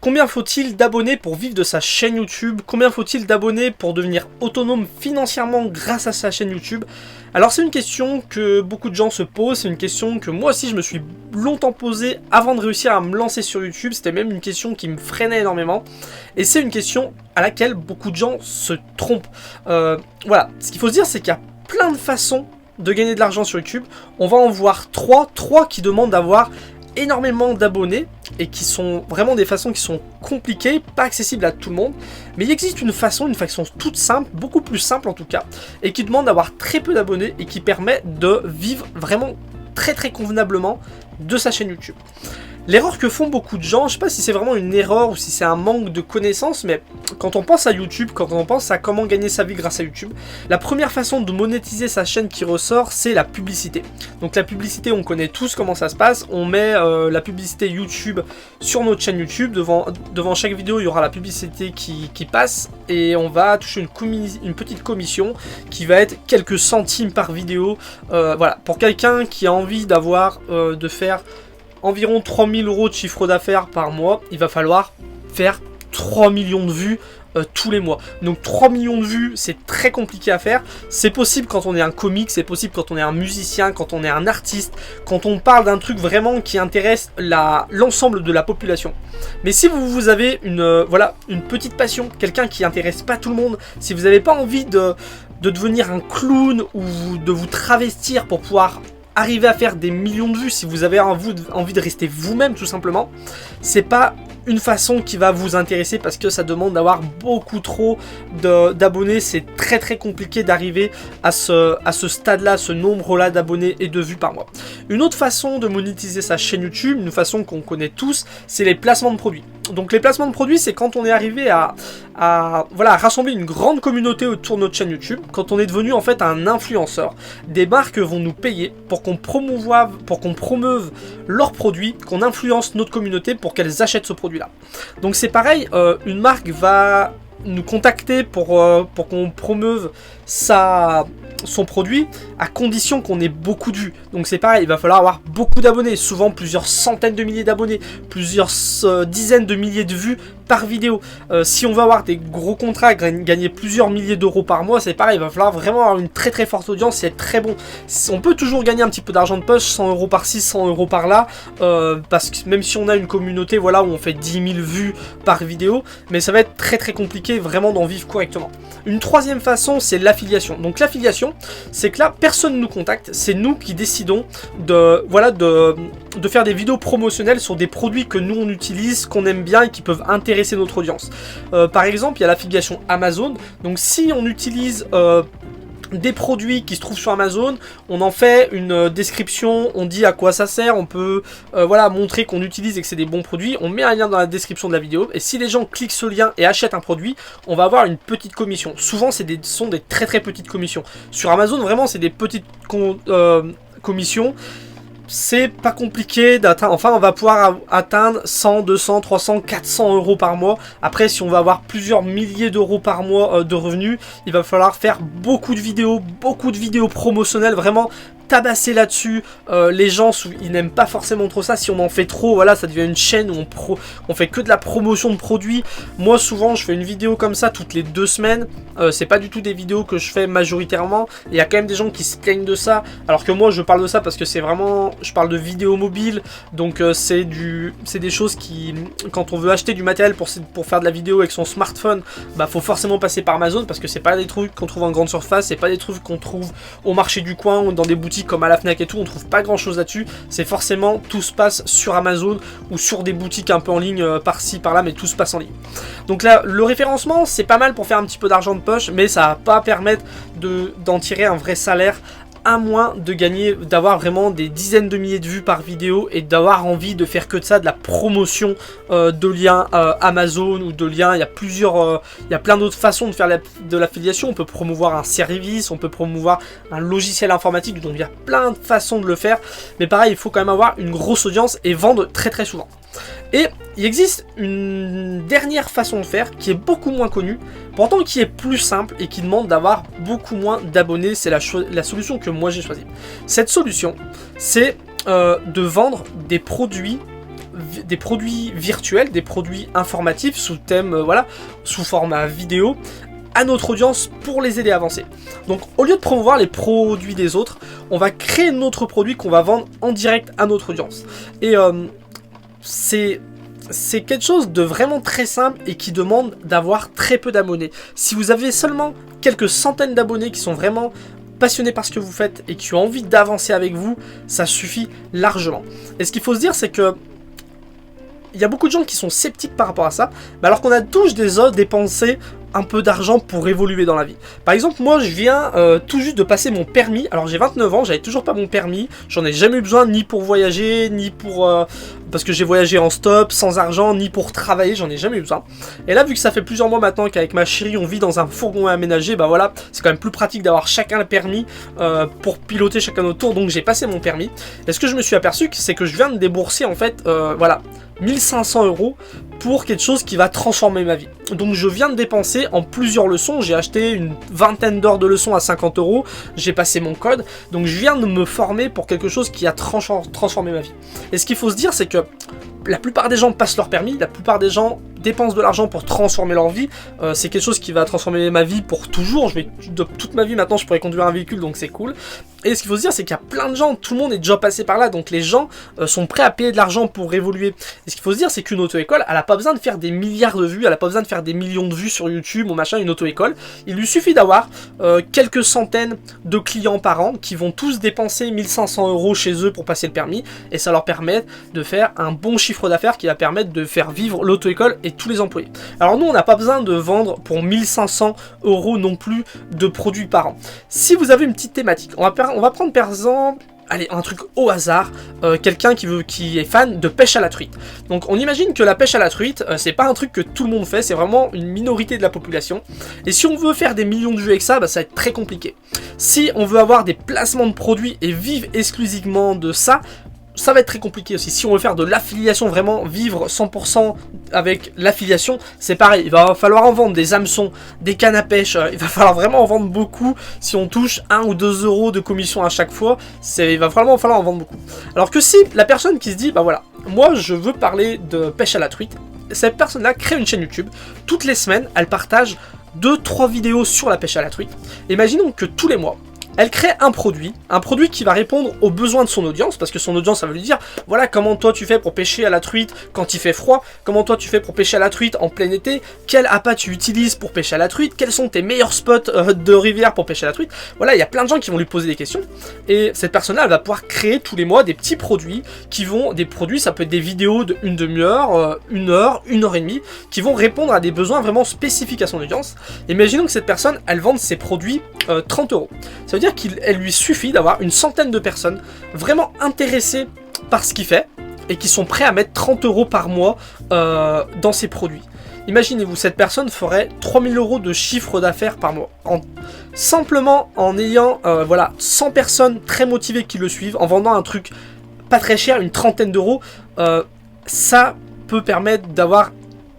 Combien faut-il d'abonnés pour vivre de sa chaîne YouTube? Combien faut-il d'abonnés pour devenir autonome financièrement grâce à sa chaîne YouTube? Alors c'est une question que beaucoup de gens se posent, c'est une question que moi aussi je me suis longtemps posée avant de réussir à me lancer sur YouTube. C'était même une question qui me freinait énormément. Et c'est une question à laquelle beaucoup de gens se trompent. Voilà, ce qu'il faut se dire, c'est qu'il y a plein de façons de gagner de l'argent sur YouTube. On va en voir trois qui demandent d'avoir énormément d'abonnés et qui sont vraiment des façons qui sont compliquées, pas accessibles à tout le monde. Mais il existe une façon toute simple, beaucoup plus simple en tout cas, et qui demande d'avoir très peu d'abonnés et qui permet de vivre vraiment très convenablement de sa chaîne YouTube. L'erreur que font beaucoup de gens, je sais pas si c'est vraiment une erreur ou si c'est un manque de connaissances, mais quand on pense à YouTube, quand on pense à comment gagner sa vie grâce à YouTube, la première façon de monétiser sa chaîne qui ressort, c'est la publicité. Donc la publicité, on connaît tous comment ça se passe, on met la publicité YouTube sur notre chaîne YouTube, devant chaque vidéo il y aura la publicité qui passe, et on va toucher une petite commission qui va être quelques centimes par vidéo. Voilà, pour quelqu'un qui a envie de faire environ 3000 € de chiffre d'affaires par mois, il va falloir faire 3 millions de vues tous les mois. Donc 3 millions de vues, c'est très compliqué à faire. C'est possible quand on est un comique, c'est possible quand on est un musicien, quand on est un artiste, quand on parle d'un truc vraiment qui intéresse l'ensemble de la population. Mais si vous avez une petite passion, quelqu'un qui intéresse pas tout le monde, si vous n'avez pas envie de devenir un clown ou de vous travestir pour pouvoir arriver à faire des millions de vues, si vous avez envie de rester vous-même tout simplement, c'est pas une façon qui va vous intéresser parce que ça demande d'avoir beaucoup trop d'abonnés. C'est très compliqué d'arriver à ce stade-là, ce nombre-là d'abonnés et de vues par mois. Une autre façon de monétiser sa chaîne YouTube, une façon qu'on connaît tous, c'est les placements de produits. Donc les placements de produits, c'est quand on est arrivé à rassembler une grande communauté autour de notre chaîne YouTube, quand on est devenu en fait un influenceur. Des marques vont nous payer pour qu'on promeuve leurs produits, qu'on influence notre communauté pour qu'elles achètent ce produit-là. Donc c'est pareil, une marque va nous contacter pour qu'on promeuve son produit à condition qu'on ait beaucoup de vues. Donc c'est pareil, il va falloir avoir beaucoup d'abonnés, souvent plusieurs centaines de milliers d'abonnés, plusieurs dizaines de milliers de vues par vidéo. Si on veut avoir des gros contrats, gagner plusieurs milliers d'euros par mois, c'est pareil, il va falloir vraiment avoir une très forte audience et être très bon. On peut toujours gagner un petit peu d'argent de poche, 100 € par-ci, 100 € par-là, parce que même si on a une communauté où on fait 10 000 vues par vidéo, mais ça va être très compliqué vraiment d'en vivre correctement. Une troisième façon, c'est l'affiliation. Donc l'affiliation, c'est que là, personne ne nous contacte, c'est nous qui décidons de faire des vidéos promotionnelles sur des produits que nous on utilise, qu'on aime bien et qui peuvent intéresser notre audience. Par exemple, il y a l'affiliation Amazon. Donc si on utilise des produits qui se trouvent sur Amazon, on en fait une description, on dit à quoi ça sert, on peut montrer qu'on utilise et que c'est des bons produits, on met un lien dans la description de la vidéo, et si les gens cliquent ce lien et achètent un produit, on va avoir une petite commission. Souvent ce sont des très petites commissions. Sur Amazon vraiment c'est des petites commissions. C'est pas compliqué d'atteindre, enfin on va pouvoir atteindre 100, 200, 300, 400 € par mois. Après si on va avoir plusieurs milliers d'euros par mois de revenus, il va falloir faire beaucoup de vidéos promotionnelles, vraiment tabasser là-dessus. Les gens ils n'aiment pas forcément trop ça. Si on en fait trop, ça devient une chaîne où on fait que de la promotion de produits. Moi souvent je fais une vidéo comme ça toutes les 2 semaines. C'est pas du tout des vidéos que je fais majoritairement. Il y a quand même des gens qui se plaignent de ça, alors que moi je parle de ça parce que c'est vraiment, je parle de vidéo mobile. Donc c'est des choses qui, quand on veut acheter du matériel pour faire de la vidéo avec son smartphone, faut forcément passer par Amazon, parce que c'est pas des trucs qu'on trouve en grande surface, c'est pas des trucs qu'on trouve au marché du coin ou dans des boutiques comme à la Fnac et tout, on trouve pas grand chose là-dessus. C'est forcément, tout se passe sur Amazon ou sur des boutiques un peu en ligne par-ci par-là, mais tout se passe en ligne. Donc là, le référencement, c'est pas mal pour faire un petit peu d'argent de poche, mais ça va pas permettre d'en tirer un vrai salaire, à moins d'avoir vraiment des dizaines de milliers de vues par vidéo et d'avoir envie de faire que de ça, de la promotion de liens Amazon ou de liens. Il y a plein d'autres façons de faire de l'affiliation. On peut promouvoir un service, on peut promouvoir un logiciel informatique, donc il y a plein de façons de le faire. Mais pareil, il faut quand même avoir une grosse audience et vendre très souvent. Et il existe une dernière façon de faire qui est beaucoup moins connue, pourtant qui est plus simple et qui demande d'avoir beaucoup moins d'abonnés. C'est la solution que moi j'ai choisie. Cette solution, c'est de vendre des produits des produits virtuels, des produits informatifs sous thème, voilà, sous format vidéo, à notre audience pour les aider à avancer. Donc au lieu de promouvoir les produits des autres, on va créer notre produit qu'on va vendre en direct à notre audience. Et c'est quelque chose de vraiment très simple et qui demande d'avoir très peu d'abonnés. Si vous avez seulement quelques centaines d'abonnés qui sont vraiment passionnés par ce que vous faites et qui ont envie d'avancer avec vous, ça suffit largement. Et ce qu'il faut se dire, c'est que il y a beaucoup de gens qui sont sceptiques par rapport à ça, mais alors qu'on a tous déjà dépensé un peu d'argent pour évoluer dans la vie. Par exemple, moi je viens tout juste de passer mon permis. Alors j'ai 29 ans, j'avais toujours pas mon permis. J'en ai jamais eu besoin, ni pour voyager, ni pour... parce que j'ai voyagé en stop, sans argent, ni pour travailler, j'en ai jamais eu besoin. Et là, vu que ça fait plusieurs mois maintenant qu'avec ma chérie, on vit dans un fourgon aménagé, bah voilà, c'est quand même plus pratique d'avoir chacun le permis pour piloter chacun notre tour. Donc j'ai passé mon permis. Et ce que je me suis aperçu, c'est que je viens de débourser en fait, voilà, 1500 € pour quelque chose qui va transformer ma vie. Donc je viens de dépenser en plusieurs leçons, j'ai acheté une vingtaine d'heures de leçons à 50 €, j'ai passé mon code, donc je viens de me former pour quelque chose qui a transformé ma vie. Et ce qu'il faut se dire, c'est que la plupart des gens passent leur permis, la plupart des gens dépensent de l'argent pour transformer leur vie. C'est quelque chose qui va transformer ma vie pour toujours. Toute ma vie maintenant, je pourrais conduire un véhicule, donc c'est cool. Et ce qu'il faut se dire, c'est qu'il y a plein de gens, tout le monde est déjà passé par là, donc les gens sont prêts à payer de l'argent pour évoluer. Et ce qu'il faut se dire, c'est qu'une auto-école, elle n'a pas besoin de faire des milliards de vues, elle n'a pas besoin de faire des millions de vues sur YouTube ou machin, une auto-école. Il lui suffit d'avoir quelques centaines de clients par an qui vont tous dépenser 1500 € chez eux pour passer le permis, et ça leur permet de faire un bon chiffre d'affaires qui va permettre de faire vivre l'auto-école et tous les employés. Alors nous, on n'a pas besoin de vendre pour 1500 € non plus de produits par an. Si vous avez une petite thématique, on va prendre par exemple, allez, un truc au hasard, quelqu'un qui est fan de pêche à la truite. Donc on imagine que la pêche à la truite, c'est pas un truc que tout le monde fait, c'est vraiment une minorité de la population. Et si on veut faire des millions de vues avec ça, bah, ça va être très compliqué. Si on veut avoir des placements de produits et vivre exclusivement de ça, ça va être très compliqué aussi. Si on veut faire de l'affiliation, vraiment vivre 100% avec l'affiliation, c'est pareil. Il va falloir en vendre des hameçons, des cannes à pêche. Il va falloir vraiment en vendre beaucoup. Si on touche 1 ou 2 € de commission à chaque fois, il va vraiment falloir en vendre beaucoup. Alors que si la personne qui se dit, bah voilà, moi je veux parler de pêche à la truite, cette personne-là crée une chaîne YouTube. Toutes les semaines, elle partage 2-3 vidéos sur la pêche à la truite. Imaginons que tous les mois, elle crée un produit qui va répondre aux besoins de son audience, parce que son audience, ça va lui dire, voilà comment toi tu fais pour pêcher à la truite quand il fait froid, comment toi tu fais pour pêcher à la truite en plein été, quel appât tu utilises pour pêcher à la truite, quels sont tes meilleurs spots de rivière pour pêcher à la truite. Voilà, il y a plein de gens qui vont lui poser des questions, et cette personne-là, elle va pouvoir créer tous les mois des petits produits, ça peut être des vidéos de une demi-heure, 1 heure, 1 heure et demie, qui vont répondre à des besoins vraiment spécifiques à son audience. Imaginons que cette personne, elle vende ses produits 30 €. Ça veut dire qu'il lui suffit d'avoir une centaine de personnes vraiment intéressées par ce qu'il fait et qui sont prêts à mettre 30 € par mois dans ses produits. Imaginez-vous, cette personne ferait 3000 € de chiffre d'affaires par mois. Simplement en ayant voilà, 100 personnes très motivées qui le suivent, en vendant un truc pas très cher, une trentaine d'euros, ça peut permettre d'avoir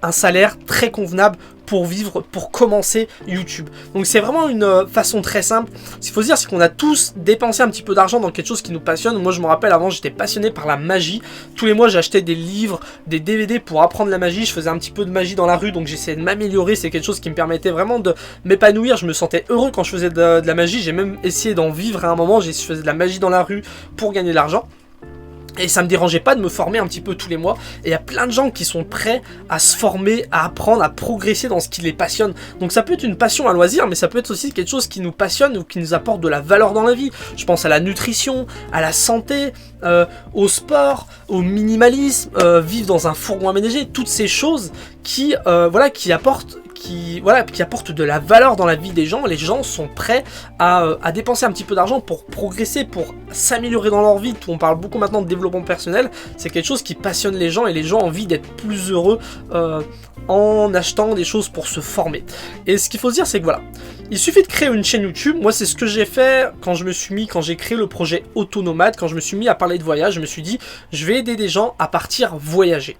un salaire très convenable pour vivre, pour commencer YouTube. Donc c'est vraiment une façon très simple. Ce qu'il faut se dire, c'est qu'on a tous dépensé un petit peu d'argent dans quelque chose qui nous passionne. Moi je me rappelle, avant j'étais passionné par la magie. Tous les mois j'achetais des livres, des DVD pour apprendre la magie. Je faisais un petit peu de magie dans la rue, donc j'essayais de m'améliorer. C'est quelque chose qui me permettait vraiment de m'épanouir. Je me sentais heureux quand je faisais de la magie. J'ai même essayé d'en vivre à un moment. Je faisais de la magie dans la rue pour gagner de l'argent. Et ça me dérangeait pas de me former un petit peu tous les mois. Et il y a plein de gens qui sont prêts à se former, à apprendre, à progresser dans ce qui les passionne. Donc ça peut être une passion, un loisir, mais ça peut être aussi quelque chose qui nous passionne ou qui nous apporte de la valeur dans la vie. Je pense à la nutrition, à la santé, au sport, au minimalisme, vivre dans un fourgon aménagé. Toutes ces choses qui apportent de la valeur dans la vie des gens. Les gens sont prêts à dépenser un petit peu d'argent pour progresser, pour s'améliorer dans leur vie. On parle beaucoup maintenant de développement personnel. C'est quelque chose qui passionne les gens et les gens ont envie d'être plus heureux en achetant des choses pour se former. Et ce qu'il faut se dire, c'est que voilà, il suffit de créer une chaîne YouTube. Moi, c'est ce que j'ai fait quand j'ai créé le projet Autonomade, quand je me suis mis à parler de voyage. Je me suis dit, je vais aider des gens à partir voyager.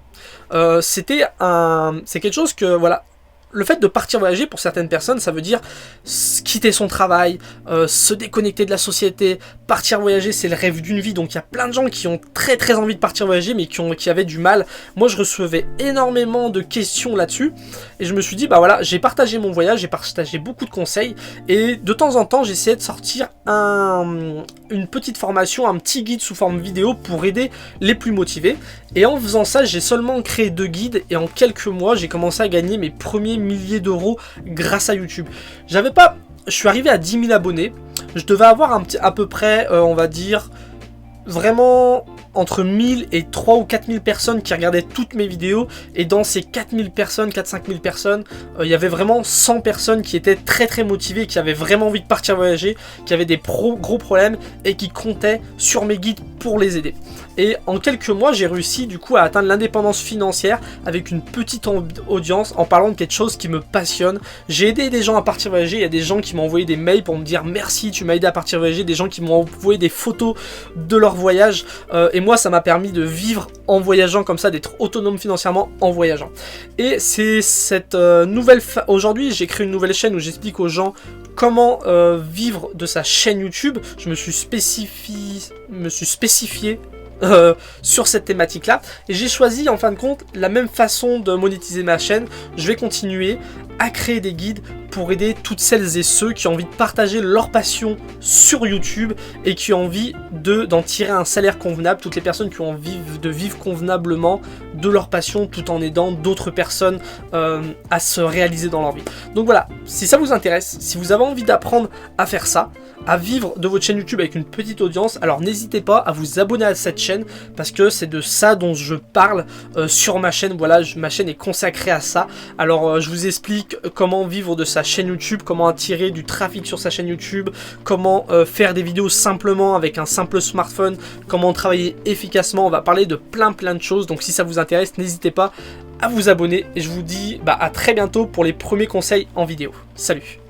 C'est quelque chose que, voilà, le fait de partir voyager, pour certaines personnes, ça veut dire quitter son travail, se déconnecter de la société. Partir voyager, c'est le rêve d'une vie. Donc il y a plein de gens qui ont très très envie de partir voyager, mais qui avaient du mal. Moi, je recevais énormément de questions là-dessus. Et je me suis dit, bah voilà, j'ai partagé mon voyage, j'ai partagé beaucoup de conseils. Et de temps en temps, j'essayais de sortir une petite formation, un petit guide sous forme vidéo pour aider les plus motivés. Et en faisant ça, j'ai seulement créé 2 guides. Et en quelques mois, j'ai commencé à gagner mes premiers milliers d'euros grâce à YouTube. Je suis arrivé à 10 000 abonnés. Je devais avoir à peu près, on va dire, vraiment entre 1000 et 3 ou 4000 personnes qui regardaient toutes mes vidéos. Et dans ces 4000 personnes, 4-5000 personnes, il y avait vraiment 100 personnes qui étaient très très motivées, qui avaient vraiment envie de partir voyager, qui avaient des gros problèmes et qui comptaient sur mes guides pour les aider. Et en quelques mois, j'ai réussi du coup à atteindre l'indépendance financière avec une petite audience en parlant de quelque chose qui me passionne. J'ai aidé des gens à partir voyager. Il y a des gens qui m'ont envoyé des mails pour me dire merci, tu m'as aidé à partir voyager. Des gens qui m'ont envoyé des photos de leur voyage. Et moi, ça m'a permis de vivre en voyageant comme ça, d'être autonome financièrement en voyageant. Et c'est cette aujourd'hui, j'ai créé une nouvelle chaîne où j'explique aux gens comment vivre de sa chaîne YouTube. Je me suis spécifié sur cette thématique là et j'ai choisi en fin de compte la même façon de monétiser ma chaîne. Je vais continuer à créer des guides pour aider toutes celles et ceux qui ont envie de partager leur passion sur YouTube et qui ont envie d'en tirer un salaire convenable, toutes les personnes qui ont envie de vivre convenablement de leur passion tout en aidant d'autres personnes à se réaliser dans leur vie. Donc voilà, si ça vous intéresse, si vous avez envie d'apprendre à faire ça, à vivre de votre chaîne YouTube avec une petite audience, alors n'hésitez pas à vous abonner à cette chaîne parce que c'est de ça dont je parle sur ma chaîne. Voilà, ma chaîne est consacrée à ça. Alors je vous explique comment vivre de sa chaîne YouTube, comment attirer du trafic sur sa chaîne YouTube, comment faire des vidéos simplement avec un simple smartphone, comment travailler efficacement. On va parler de plein de choses, donc si ça vous intéresse, n'hésitez pas à vous abonner et je vous dis à très bientôt pour les premiers conseils en vidéo. Salut!